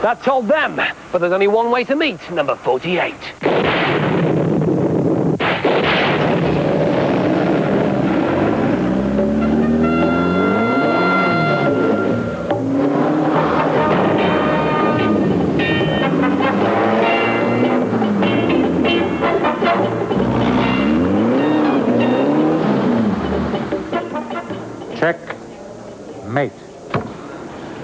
That told them, but there's only one way to meet number 48. Mate.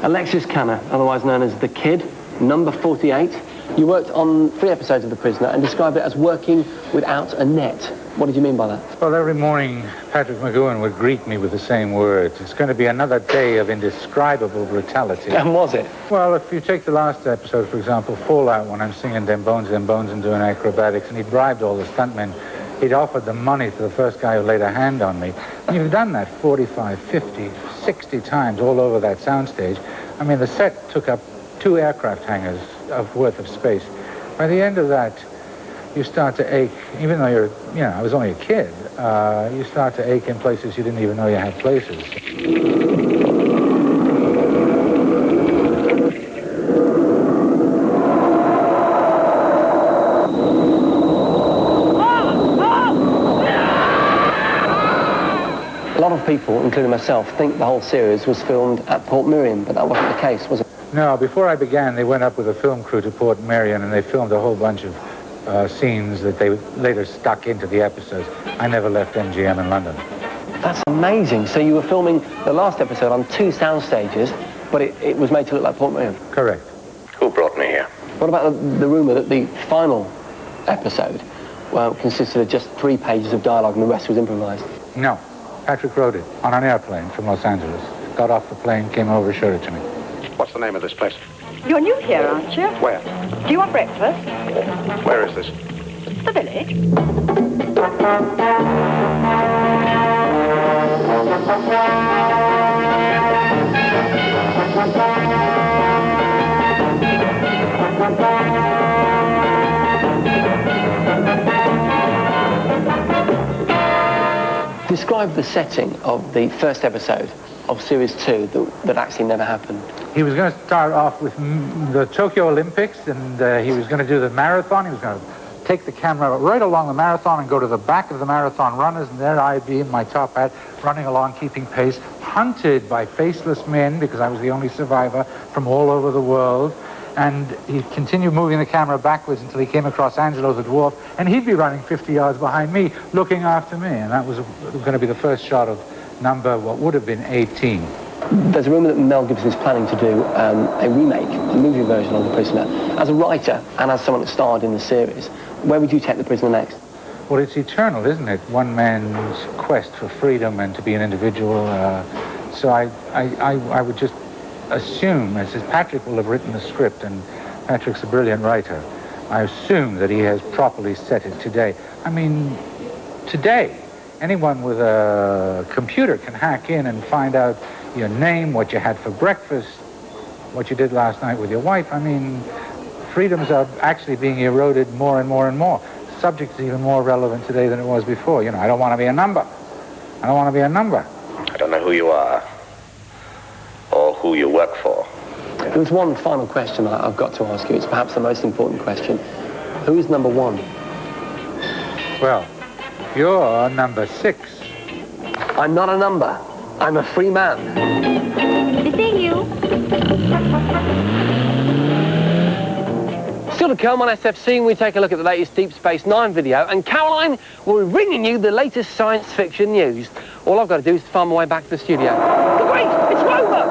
Alexis Kanner, otherwise known as The Kid, number 48. You worked on 3 episodes of The Prisoner and described it as working without a net. What did you mean by that? Well, every morning, Patrick McGowan would greet me with the same words. It's going to be another day of indescribable brutality. And was it? Well, if you take the last episode, for example, Fallout, when I'm singing Them Bones, and doing acrobatics, and he bribed all the stuntmen, he'd offered the money to the first guy who laid a hand on me. And you've done that 45, 50, 60 times all over that soundstage. I mean, the set took up 2 aircraft hangars worth of space. By the end of that, you start to ache, even though I was only a kid, you start to ache in places you didn't even know you had places. A lot of people, including myself, think the whole series was filmed at Port Miriam, but that wasn't the case, was it? No, before I began, they went up with a film crew to Port Miriam, and they filmed a whole bunch of scenes that they later stuck into the episodes. I never left MGM in London. That's amazing. So you were filming the last episode on 2 sound stages, but it was made to look like Port Miriam? Correct. Who brought me here? What about the rumour that the final episode consisted of just 3 pages of dialogue and the rest was improvised? No. Patrick wrote it on an airplane from Los Angeles. Got off the plane, came over, showed it to me. What's the name of this place? You're new here, aren't you? Where? Do you want breakfast? Where is this? The village. Describe the setting of the first episode of Series 2 that actually never happened. He was going to start off with the Tokyo Olympics, and he was going to do the marathon. He was going to take the camera right along the marathon and go to the back of the marathon runners, and there I'd be in my top hat, running along, keeping pace, hunted by faceless men, because I was the only survivor from all over the world. And he continued moving the camera backwards until he came across Angelo the dwarf, and he'd be running 50 yards behind me, looking after me. And that was going to be the first shot of number, what would have been 18. There's a rumour that Mel Gibson is planning to do a remake, a movie version of The Prisoner. As a writer and as someone that starred in the series, where would you take The Prisoner next? Well, it's eternal, isn't it? One man's quest for freedom and to be an individual. So I would just assume, as Patrick will have written the script, and Patrick's a brilliant writer, I assume that he has properly set it today. I mean, today, anyone with a computer can hack in and find out your name, what you had for breakfast, what you did last night with your wife. I mean, freedoms are actually being eroded more and more and more. The subject is even more relevant today than it was before. You know, I don't want to be a number. I don't want to be a number. I don't know who you are or who you work for. There's one final question I've got to ask you. It's perhaps the most important question. Who is number 1? Well, you're number 6. I'm not a number. I'm a free man. Is it you? Still to come on SFC, we take a look at the latest Deep Space Nine video, and Caroline will be bringing you the latest science fiction news. All I've got to do is find my way back to the studio. But wait, it's Rover!